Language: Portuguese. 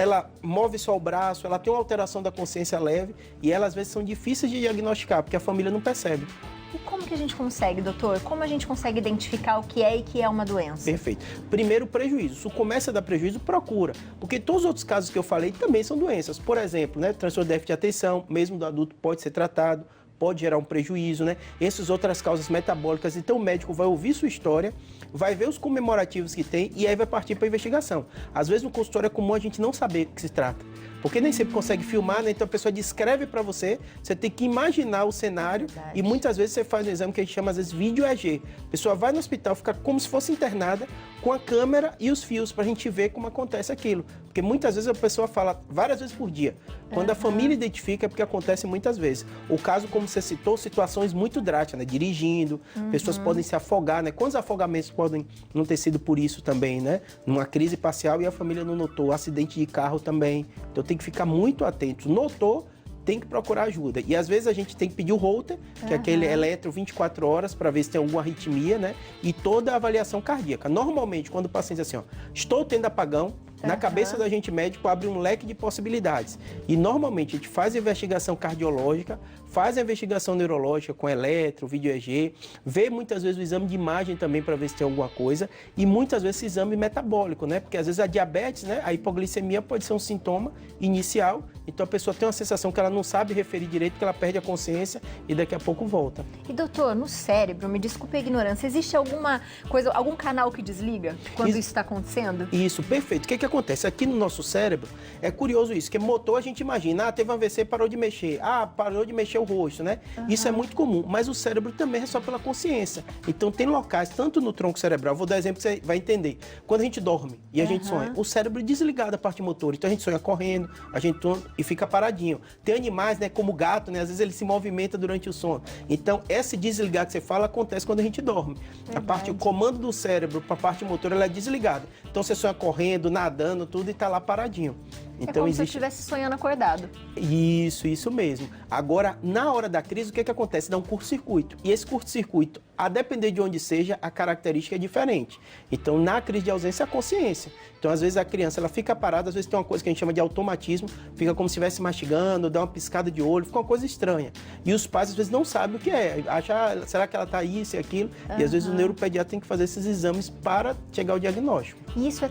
ela move só o braço, ela tem uma alteração da consciência leve e elas às vezes são difíceis de diagnosticar, porque a família não percebe. E como que a gente consegue, doutor? Como a gente consegue identificar o que é e que é uma doença? Perfeito. Primeiro, prejuízo. Se começa a dar prejuízo, procura. Porque todos os outros casos que eu falei também são doenças. Por exemplo, né, transtorno de déficit de atenção, mesmo do adulto, pode ser tratado, pode gerar um prejuízo, né? Essas outras causas metabólicas. Então, o médico vai ouvir sua história, vai ver os comemorativos que tem e aí vai partir para a investigação. Às vezes, no consultório é comum a gente não saber o que se trata. Porque nem sempre consegue filmar, né? Então a pessoa descreve para você, você tem que imaginar o cenário e muitas vezes você faz um exame que a gente chama, às vezes, vídeo EG. A pessoa vai no hospital, fica como se fosse internada com a câmera e os fios para a gente ver como acontece aquilo. Porque muitas vezes a pessoa fala várias vezes por dia. Quando a família identifica é porque acontece muitas vezes. O caso, como você citou, situações muito drásticas, né? Dirigindo, pessoas podem se afogar, né? Quantos afogamentos podem não ter sido por isso também, né? Numa crise parcial e a família não notou. Acidente de carro também. Então tem que ficar muito atento. Notou, tem que procurar ajuda. E às vezes a gente tem que pedir o Holter, que é aquele eletro 24 horas para ver se tem alguma arritmia, né? E toda a avaliação cardíaca. Normalmente, quando o paciente diz assim, ó, estou tendo apagão, na cabeça da gente médico abre um leque de possibilidades. E normalmente a gente faz a investigação cardiológica, faz a investigação neurológica com eletro, vídeo EG, vê muitas vezes o exame de imagem também para ver se tem alguma coisa e muitas vezes esse exame metabólico, né? Porque às vezes a diabetes, né? A hipoglicemia pode ser um sintoma inicial, então a pessoa tem uma sensação que ela não sabe referir direito, que ela perde a consciência e daqui a pouco volta. E doutor, no cérebro, me desculpe a ignorância, existe alguma coisa, algum canal que desliga quando isso está acontecendo? Isso, perfeito. O que acontece? Aqui no nosso cérebro, é curioso isso, que motor a gente imagina, teve um AVC, parou de mexer, parou de mexer o rosto, né? Isso é muito comum, mas o cérebro também é só pela consciência. Então tem locais, tanto no tronco cerebral, vou dar exemplo que você vai entender. Quando a gente dorme e a gente sonha, o cérebro é desligado da parte motora, então a gente sonha correndo, a gente e fica paradinho. Tem animais, né, como o gato, né, às vezes ele se movimenta durante o sono. Então esse desligar que você fala acontece quando a gente dorme. A parte, o comando do cérebro para a parte motora, ela é desligada. Então você sonha correndo, nadando, tudo e tá lá paradinho. Então, é como se eu estivesse sonhando acordado. Isso mesmo. Agora, na hora da crise, o que acontece? Dá um curto-circuito. E esse curto-circuito, a depender de onde seja, a característica é diferente. Então, na crise de ausência, a consciência. Então, às vezes, a criança ela fica parada, às vezes tem uma coisa que a gente chama de automatismo, fica como se estivesse mastigando, dá uma piscada de olho, fica uma coisa estranha. E os pais, às vezes, não sabem o que é. Acham, será que ela está isso e aquilo? E, às vezes, o neuropediatra tem que fazer esses exames para chegar ao diagnóstico. E isso é